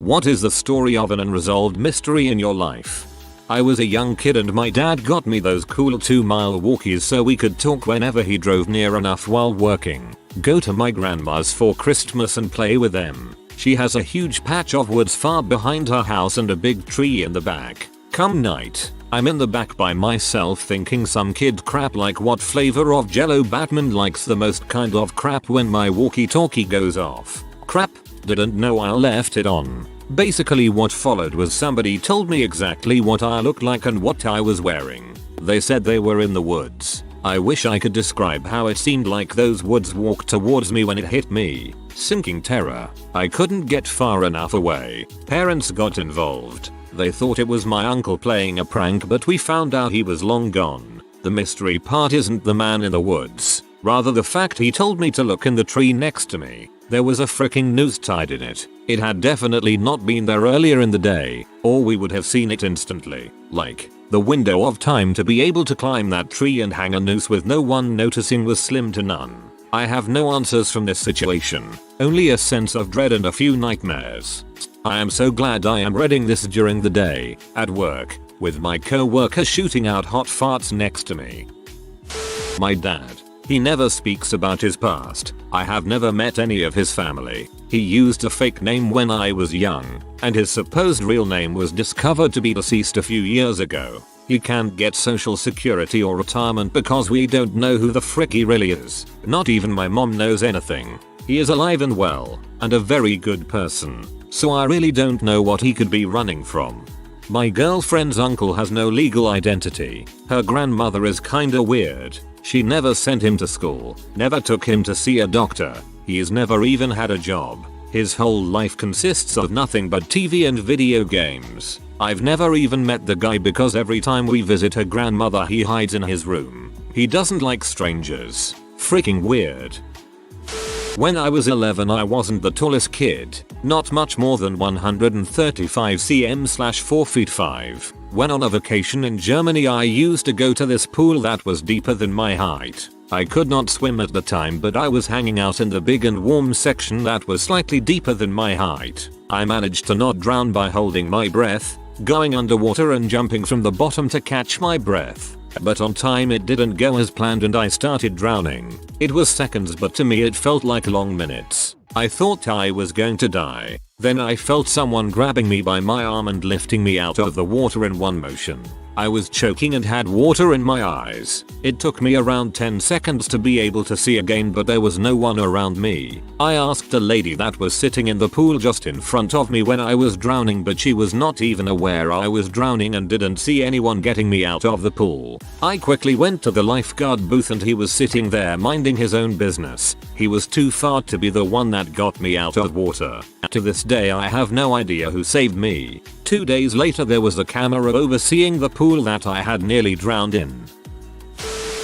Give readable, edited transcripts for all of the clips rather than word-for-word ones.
What is the story of an unresolved mystery in your life? I was a young kid and my dad got me those cool 2-mile walkies so we could talk whenever he drove near enough while working. Go to my grandma's for Christmas and play with them. She has a huge patch of woods far behind her house and a big tree in the back. Come night, I'm in the back by myself thinking some kid crap like what flavor of jello Batman likes the most kind of crap when my walkie-talkie goes off. Crap, didn't know I left it on. Basically what followed was somebody told me exactly what I looked like and what I was wearing. They said they were in the woods. I wish I could describe how it seemed like those woods walked towards me when it hit me. Sinking terror. I couldn't get far enough away. Parents got involved. They thought it was my uncle playing a prank but we found out he was long gone. The mystery part isn't the man in the woods. Rather the fact he told me to look in the tree next to me. There was a freaking noose tied in it. It had definitely not been there earlier in the day, or we would have seen it instantly. Like, the window of time to be able to climb that tree and hang a noose with no one noticing was slim to none. I have no answers from this situation, only a sense of dread and a few nightmares. I am so glad I am reading this during the day, at work, with my co-worker shooting out hot farts next to me. My dad. He never speaks about his past. I have never met any of his family. He used a fake name when I was young, and his supposed real name was discovered to be deceased a few years ago. He can't get social security or retirement because we don't know who the frick he really is. Not even my mom knows anything. He is alive and well, and a very good person, so I really don't know what he could be running from. My girlfriend's uncle has no legal identity. Her grandmother is kinda weird. She never sent him to school, never took him to see a doctor. He's never even had a job. His whole life consists of nothing but TV and video games. I've never even met the guy because every time we visit her grandmother he hides in his room. He doesn't like strangers. Freaking weird. When I was 11 I wasn't the tallest kid, not much more than 135 cm/ 4 feet 5. When on a vacation in Germany I used to go to this pool that was deeper than my height. I could not swim at the time but I was hanging out in the big and warm section that was slightly deeper than my height. I managed to not drown by holding my breath, going underwater and jumping from the bottom to catch my breath. But on time it didn't go as planned and I started drowning. It was seconds but to me it felt like long minutes. I thought I was going to die. Then I felt someone grabbing me by my arm and lifting me out of the water in one motion. I was choking and had water in my eyes. It took me around 10 seconds to be able to see again but there was no one around me. I asked a lady that was sitting in the pool just in front of me when I was drowning but she was not even aware I was drowning and didn't see anyone getting me out of the pool. I quickly went to the lifeguard booth and he was sitting there minding his own business. He was too far to be the one that got me out of water. To this day I have no idea who saved me. 2 days later there was a camera overseeing the pool that I had nearly drowned in.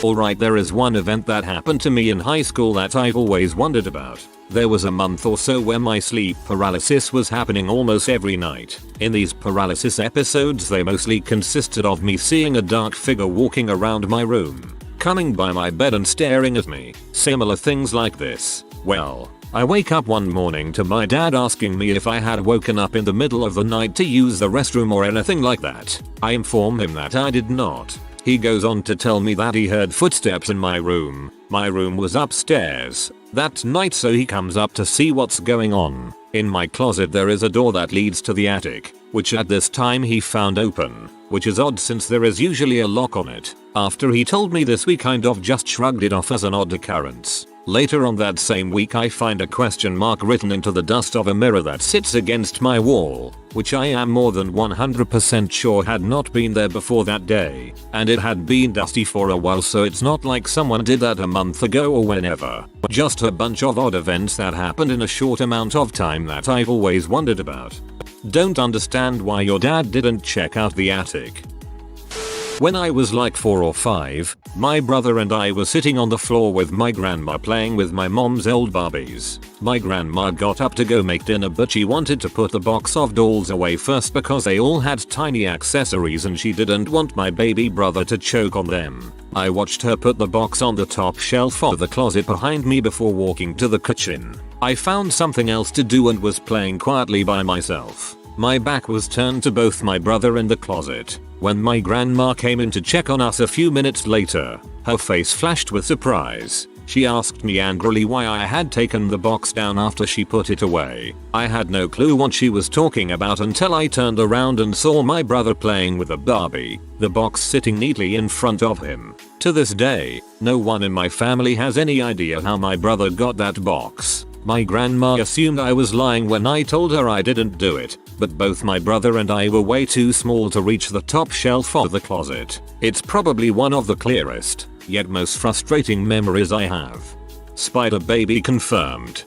Alright, there is one event that happened to me in high school that I've always wondered about. There was a month or so where my sleep paralysis was happening almost every night. In these paralysis episodes they mostly consisted of me seeing a dark figure walking around my room, coming by my bed and staring at me. Similar things like this. Well, I wake up one morning to my dad asking me if I had woken up in the middle of the night to use the restroom or anything like that. I inform him that I did not. He goes on to tell me that he heard footsteps in my room. My room was upstairs that night so he comes up to see what's going on. In my closet there is a door that leads to the attic, which at this time he found open, which is odd since there is usually a lock on it. After he told me this we kind of just shrugged it off as an odd occurrence. Later on that same week I find a question mark written into the dust of a mirror that sits against my wall, which I am more than 100% sure had not been there before that day, and it had been dusty for a while so it's not like someone did that a month ago or whenever. Just a bunch of odd events that happened in a short amount of time that I've always wondered about. Don't understand why your dad didn't check out the attic. When I was like 4 or 5, my brother and I were sitting on the floor with my grandma playing with my mom's old Barbies. My grandma got up to go make dinner, but she wanted to put the box of dolls away first because they all had tiny accessories and she didn't want my baby brother to choke on them. I watched her put the box on the top shelf of the closet behind me before walking to the kitchen. I found something else to do and was playing quietly by myself. My back was turned to both my brother and the closet. When my grandma came in to check on us a few minutes later, her face flashed with surprise. She asked me angrily why I had taken the box down after she put it away. I had no clue what she was talking about until I turned around and saw my brother playing with a Barbie, the box sitting neatly in front of him. To this day, no one in my family has any idea how my brother got that box. My grandma assumed I was lying when I told her I didn't do it, but both my brother and I were way too small to reach the top shelf of the closet. It's probably one of the clearest, yet most frustrating memories I have. Spider baby confirmed.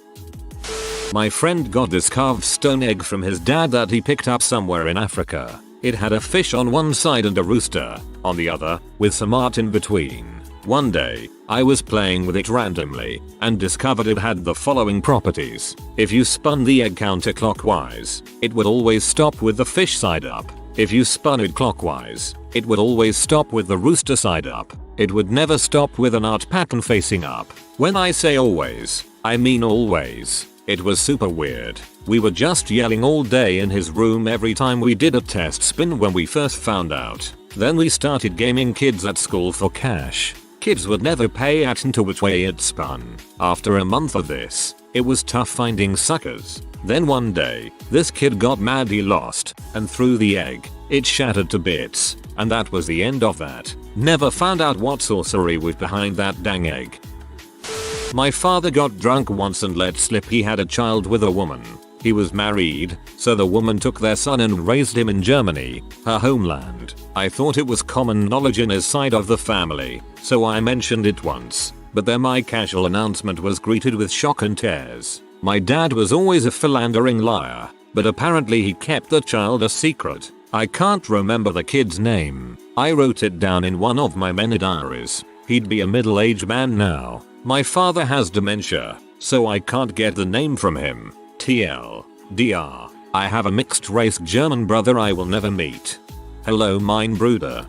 My friend got this carved stone egg from his dad that he picked up somewhere in Africa. It had a fish on one side and a rooster on the other, with some art in between. One day, I was playing with it randomly and discovered it had the following properties. If you spun the egg counterclockwise, it would always stop with the fish side up. If you spun it clockwise, it would always stop with the rooster side up. It would never stop with an art pattern facing up. When I say always, I mean always. It was super weird. We were just yelling all day in his room every time we did a test spin when we first found out. Then we started gaming kids at school for cash. Kids would never pay attention to which way it spun. After a month of this, it was tough finding suckers. Then one day, this kid got mad he lost, and threw the egg. It shattered to bits, and that was the end of that. Never found out what sorcery was behind that dang egg. My father got drunk once and let slip he had a child with a woman. He was married, so the woman took their son and raised him in Germany, her homeland. I thought it was common knowledge in his side of the family, so I mentioned it once, but then my casual announcement was greeted with shock and tears. My dad was always a philandering liar, but apparently he kept the child a secret. I can't remember the kid's name. I wrote it down in one of my many diaries. He'd be a middle-aged man now. My father has dementia, so I can't get the name from him. TLDR. I have a mixed-race German brother I will never meet. Hello mein Bruder.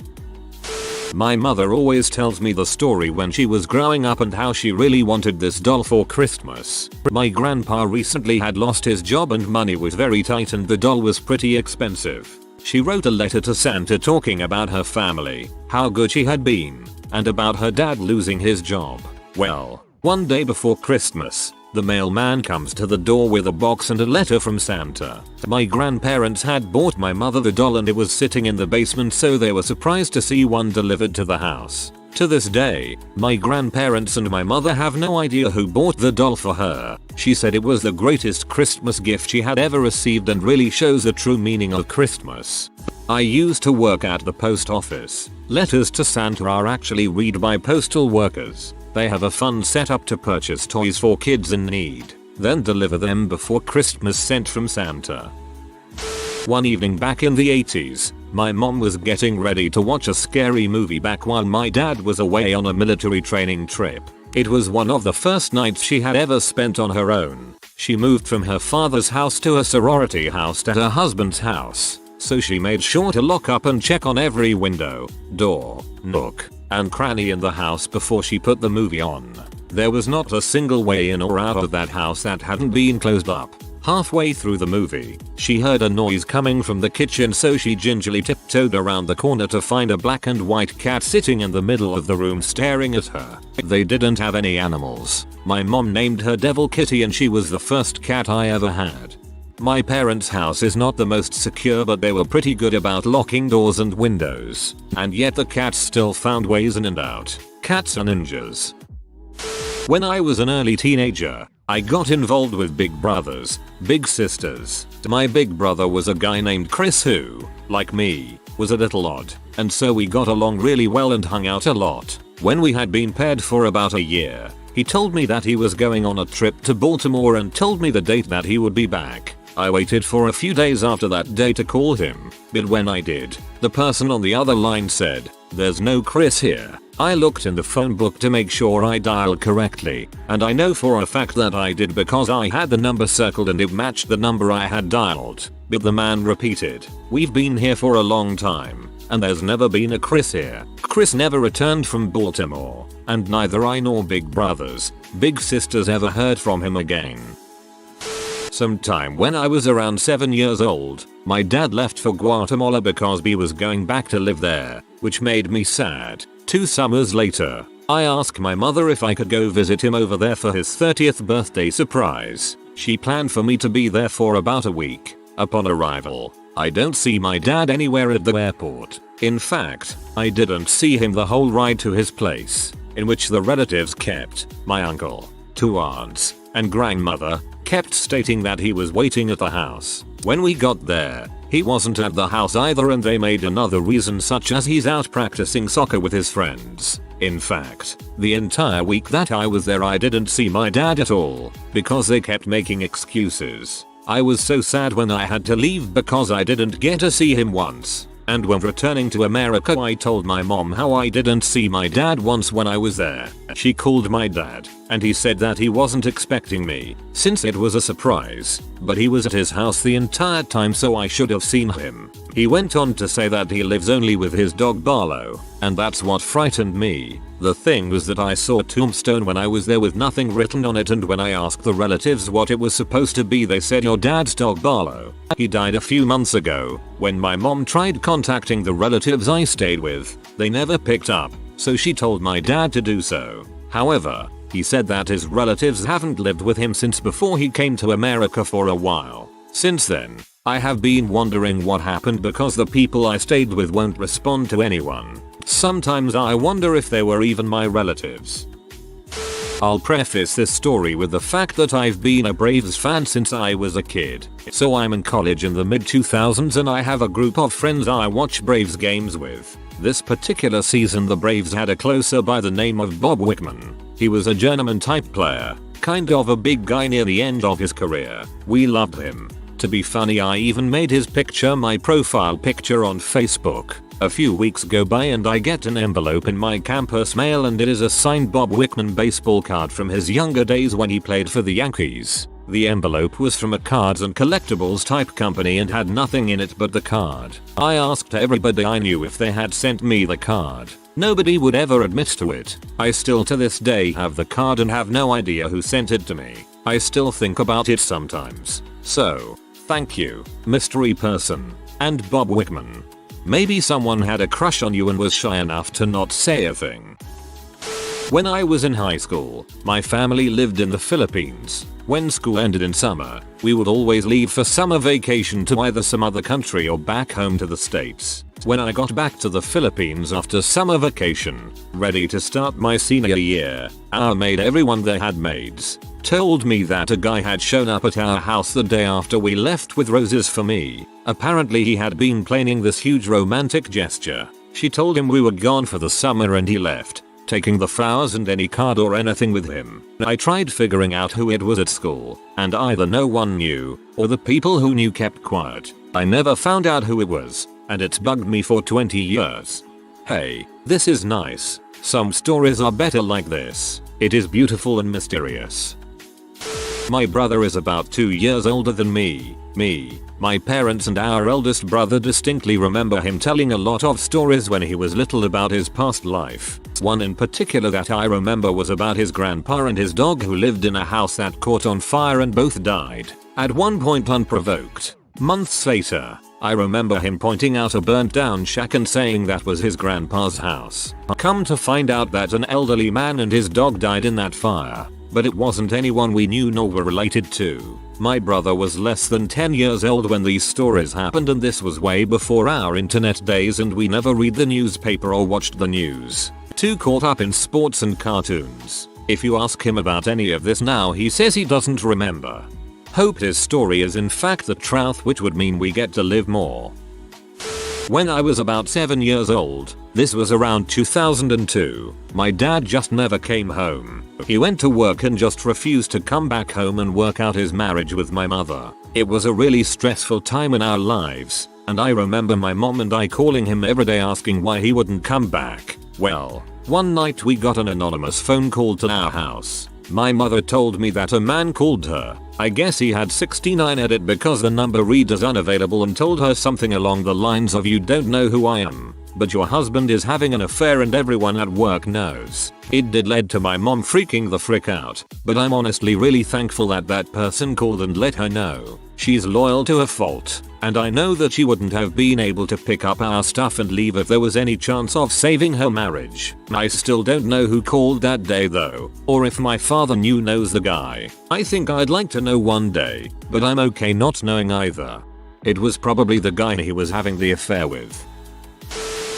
My mother always tells me the story when she was growing up and how she really wanted this doll for Christmas. My grandpa recently had lost his job and money was very tight and the doll was pretty expensive. She wrote a letter to Santa talking about her family, how good she had been, and about her dad losing his job. Well, one day before Christmas, the mailman comes to the door with a box and a letter from Santa. My grandparents had bought my mother the doll and it was sitting in the basement, so they were surprised to see one delivered to the house. To this day, my grandparents and my mother have no idea who bought the doll for her. She said it was the greatest Christmas gift she had ever received and really shows the true meaning of Christmas. I used to work at the post office. Letters to Santa are actually read by postal workers. They have a fund set up to purchase toys for kids in need, then deliver them before Christmas sent from Santa. One evening back in the 80s, my mom was getting ready to watch a scary movie back while my dad was away on a military training trip. It was one of the first nights she had ever spent on her own. She moved from her father's house to a sorority house to her husband's house, so she made sure to lock up and check on every window, door, nook, and cranny in the house before she put the movie on. There was not a single way in or out of that house that hadn't been closed up. Halfway through the movie, she heard a noise coming from the kitchen, so she gingerly tiptoed around the corner to find a black and white cat sitting in the middle of the room staring at her. They didn't have any animals. My mom named her Devil Kitty and she was the first cat I ever had. My parents' house is not the most secure, but they were pretty good about locking doors and windows. And yet the cats still found ways in and out. Cats are ninjas. When I was an early teenager, I got involved with big brothers, big sisters. My big brother was a guy named Chris who, like me, was a little odd, and so we got along really well and hung out a lot. When we had been paired for about a year, he told me that he was going on a trip to Baltimore and told me the date that he would be back. I waited for a few days after that day to call him, but when I did, the person on the other line said, "There's no Chris here." I looked in the phone book to make sure I dialed correctly, and I know for a fact that I did because I had the number circled and it matched the number I had dialed. But the man repeated, "We've been here for a long time, and there's never been a Chris here." Chris never returned from Baltimore, and neither I nor big brothers, big sisters ever heard from him again. Sometime when I was around 7 years old, my dad left for Guatemala because he was going back to live there, which made me sad. 2 summers later, I asked my mother if I could go visit him over there for his 30th birthday surprise. She planned for me to be there for about a week. Upon arrival, I don't see my dad anywhere at the airport. In fact, I didn't see him the whole ride to his place, in which the relatives kept. My uncle, 2 aunts, and grandmother kept stating that he was waiting at the house. When we got there, he wasn't at the house either, and they made another reason such as he's out practicing soccer with his friends. In fact, the entire week that I was there I didn't see my dad at all, because they kept making excuses. I was so sad when I had to leave because I didn't get to see him once. And when returning to America I told my mom how I didn't see my dad once when I was there. She called my dad, and he said that he wasn't expecting me, since it was a surprise, but he was at his house the entire time so I should have seen him. He went on to say that he lives only with his dog Barlow, and that's what frightened me. The thing was that I saw a tombstone when I was there with nothing written on it, and when I asked the relatives what it was supposed to be they said your dad's dog Barlow. He died a few months ago. When my mom tried contacting the relatives I stayed with, they never picked up, so she told my dad to do so. However, he said that his relatives haven't lived with him since before he came to America for a while. Since then, I have been wondering what happened because the people I stayed with won't respond to anyone. Sometimes I wonder if they were even my relatives. I'll preface this story with the fact that I've been a Braves fan since I was a kid. So I'm in college in the mid 2000s and I have a group of friends I watch Braves games with. This particular season the Braves had a closer by the name of Bob Wickman. He was a journeyman type player, kind of a big guy near the end of his career. We loved him. To be funny, I even made his picture my profile picture on Facebook. A few weeks go by and I get an envelope in my campus mail and it is a signed Bob Wickman baseball card from his younger days when he played for the Yankees. The envelope was from a cards and collectibles type company and had nothing in it but the card. I asked everybody I knew if they had sent me the card. Nobody would ever admit to it. I still to this day have the card and have no idea who sent it to me. I still think about it sometimes. So, thank you, mystery person, and Bob Wickman. Maybe someone had a crush on you and was shy enough to not say a thing. When I was in high school, my family lived in the Philippines. When school ended in summer, we would always leave for summer vacation to either some other country or back home to the States. When I got back to the Philippines after summer vacation, ready to start my senior year, our maid, everyone there had maids, told me that a guy had shown up at our house the day after we left with roses for me. Apparently he had been planning this huge romantic gesture. She told him we were gone for the summer and he left, taking the flowers and any card or anything with him. I tried figuring out who it was at school, and either no one knew, or the people who knew kept quiet. I never found out who it was, and it's bugged me for 20 years. Hey, this is nice. Some stories are better like this. It is beautiful and mysterious. My brother is about 2 years older than me. My parents and our eldest brother distinctly remember him telling a lot of stories when he was little about his past life. One in particular that I remember was about his grandpa and his dog who lived in a house that caught on fire and both died, at one point unprovoked. Months later, I remember him pointing out a burnt down shack and saying that was his grandpa's house. Come to find out that an elderly man and his dog died in that fire, but it wasn't anyone we knew nor were related to. My brother was less than 10 years old when these stories happened, and this was way before our internet days and we never read the newspaper or watched the news. Too caught up in sports and cartoons. If you ask him about any of this now, he says he doesn't remember. Hope his story is in fact the truth, which would mean we get to live more. When I was about 7 years old, this was around 2002, my dad just never came home. He went to work and just refused to come back home and work out his marriage with my mother. It was a really stressful time in our lives, and I remember my mom and I calling him every day asking why he wouldn't come back. Well, one night we got an anonymous phone call to our house. My mother told me that a man called her. I guess he had 69 at it because the number read as unavailable, and told her something along the lines of, "You don't know who I am, but your husband is having an affair and everyone at work knows." It did lead to my mom freaking the frick out, but I'm honestly really thankful that that person called and let her know. She's loyal to a fault, and I know that she wouldn't have been able to pick up our stuff and leave if there was any chance of saving her marriage. I still don't know who called that day though, or if my father knows the guy. I think I'd like to know one day, but I'm okay not knowing either. It was probably the guy he was having the affair with.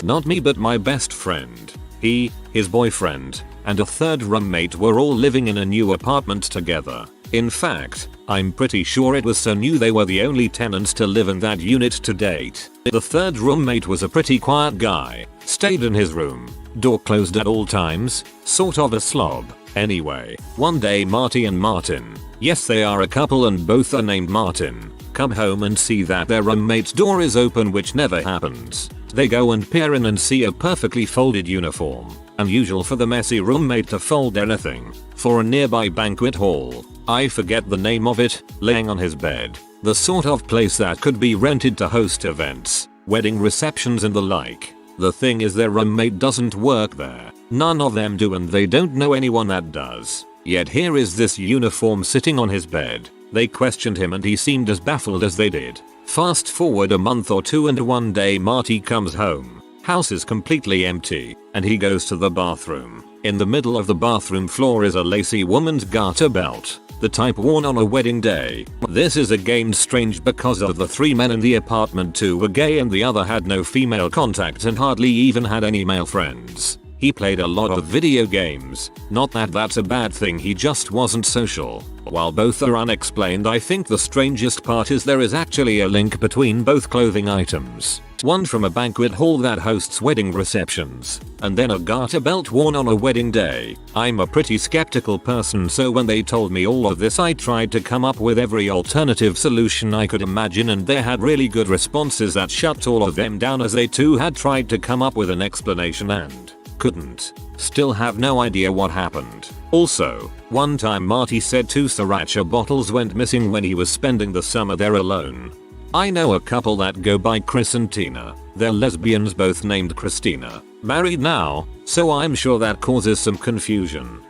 Not me, but my best friend. He, his boyfriend, and a third roommate were all living in a new apartment together. In fact, I'm pretty sure it was so new they were the only tenants to live in that unit to date. The third roommate was a pretty quiet guy, stayed in his room, door closed at all times, sort of a slob. Anyway, one day Marty and Martin, yes they are a couple and both are named Martin, come home and see that their roommate's door is open, which never happens. They go and peer in and see a perfectly folded uniform. Unusual for the messy roommate to fold anything. For a nearby banquet hall, I forget the name of it, laying on his bed. The sort of place that could be rented to host events, wedding receptions and the like. The thing is, their roommate doesn't work there. None of them do, and they don't know anyone that does. Yet here is this uniform sitting on his bed. They questioned him and he seemed as baffled as they did. Fast forward a month or two and one day Marty comes home. House is completely empty, and he goes to the bathroom. In the middle of the bathroom floor is a lacy woman's garter belt, the type worn on a wedding day. This is again strange because of the 3 men in the apartment, 2 were gay and the other had no female contact and hardly even had any male friends. He played a lot of video games. Not that that's a bad thing, he just wasn't social. While both are unexplained, I think the strangest part is there is actually a link between both clothing items. One from a banquet hall that hosts wedding receptions, and then a garter belt worn on a wedding day. I'm a pretty skeptical person, so when they told me all of this I tried to come up with every alternative solution I could imagine, and they had really good responses that shut all of them down, as they too had tried to come up with an explanation and couldn't. Still have no idea what happened. Also, one time Marty said 2 sriracha bottles went missing when he was spending the summer there alone. I know a couple that go by Chris and Tina. They're lesbians, both named Christina. Married now, so I'm sure that causes some confusion.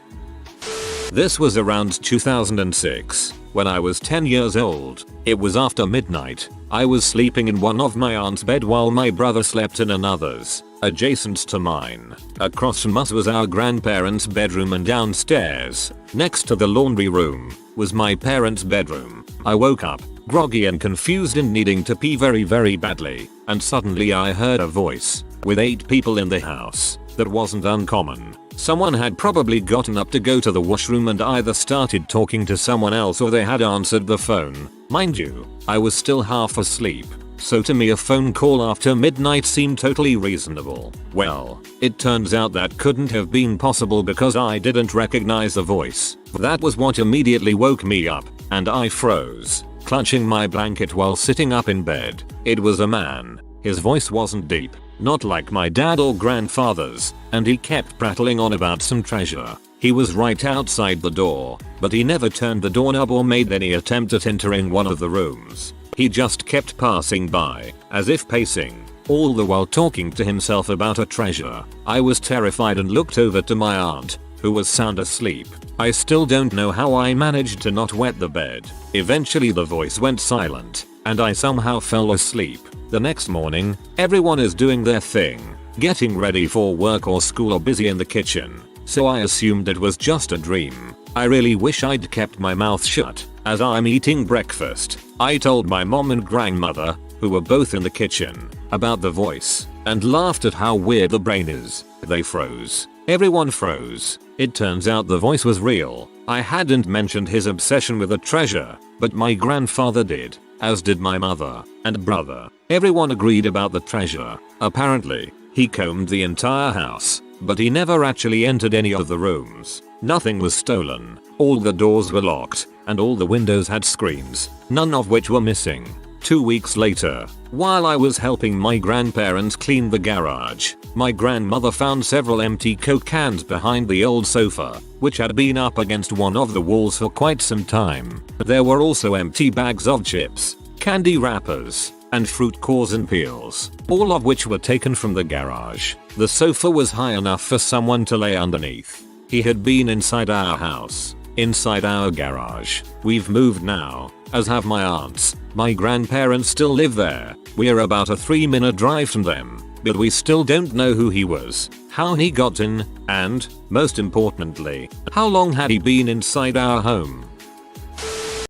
This was around 2006, when I was 10 years old. It was after midnight. I was sleeping in one of my aunt's bed while my brother slept in another's, adjacent to mine. Across from us was our grandparents' bedroom, and downstairs, next to the laundry room, was my parents' bedroom. I woke up, groggy and confused and needing to pee very badly, and suddenly I heard a voice. With 8 people in the house, that wasn't uncommon. Someone had probably gotten up to go to the washroom and either started talking to someone else or they had answered the phone. Mind you, I was still half asleep, so to me a phone call after midnight seemed totally reasonable. Well, it turns out that couldn't have been possible because I didn't recognize the voice. That was what immediately woke me up, and I froze, clutching my blanket while sitting up in bed. It was a man. His voice wasn't deep, not like my dad or grandfather's, and he kept prattling on about some treasure. He was right outside the door, but he never turned the doorknob or made any attempt at entering one of the rooms. He just kept passing by, as if pacing, all the while talking to himself about a treasure. I was terrified and looked over to my aunt, who was sound asleep. I still don't know how I managed to not wet the bed. Eventually the voice went silent, and I somehow fell asleep. The next morning, everyone is doing their thing, getting ready for work or school or busy in the kitchen, so I assumed it was just a dream. I really wish I'd kept my mouth shut. As I'm eating breakfast, I told my mom and grandmother, who were both in the kitchen, about the voice, and laughed at how weird the brain is. They froze. Everyone froze. It turns out the voice was real. I hadn't mentioned his obsession with a treasure, but my grandfather did, as did my mother and brother. Everyone agreed about the treasure. Apparently, he combed the entire house, but he never actually entered any of the rooms. Nothing was stolen. All the doors were locked, and all the windows had screens, none of which were missing. 2 weeks later, while I was helping my grandparents clean the garage, my grandmother found several empty Coke cans behind the old sofa, which had been up against one of the walls for quite some time. There were also empty bags of chips, candy wrappers, and fruit cores and peels, all of which were taken from the garage. The sofa was high enough for someone to lay underneath. He had been inside our house, inside our garage. We've moved now, as have my aunts. My grandparents still live there. We're about a 3-minute drive from them, but we still don't know who he was, how he got in, and, most importantly, how long had he been inside our home.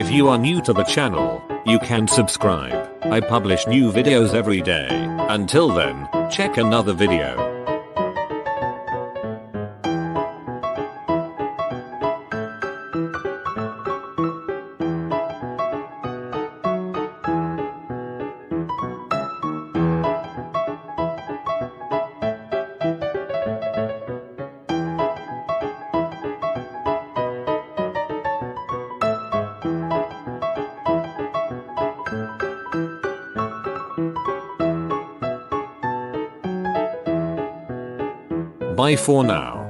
If you are new to the channel, you can subscribe. I publish new videos every day. Until then, check another video. Bye for now.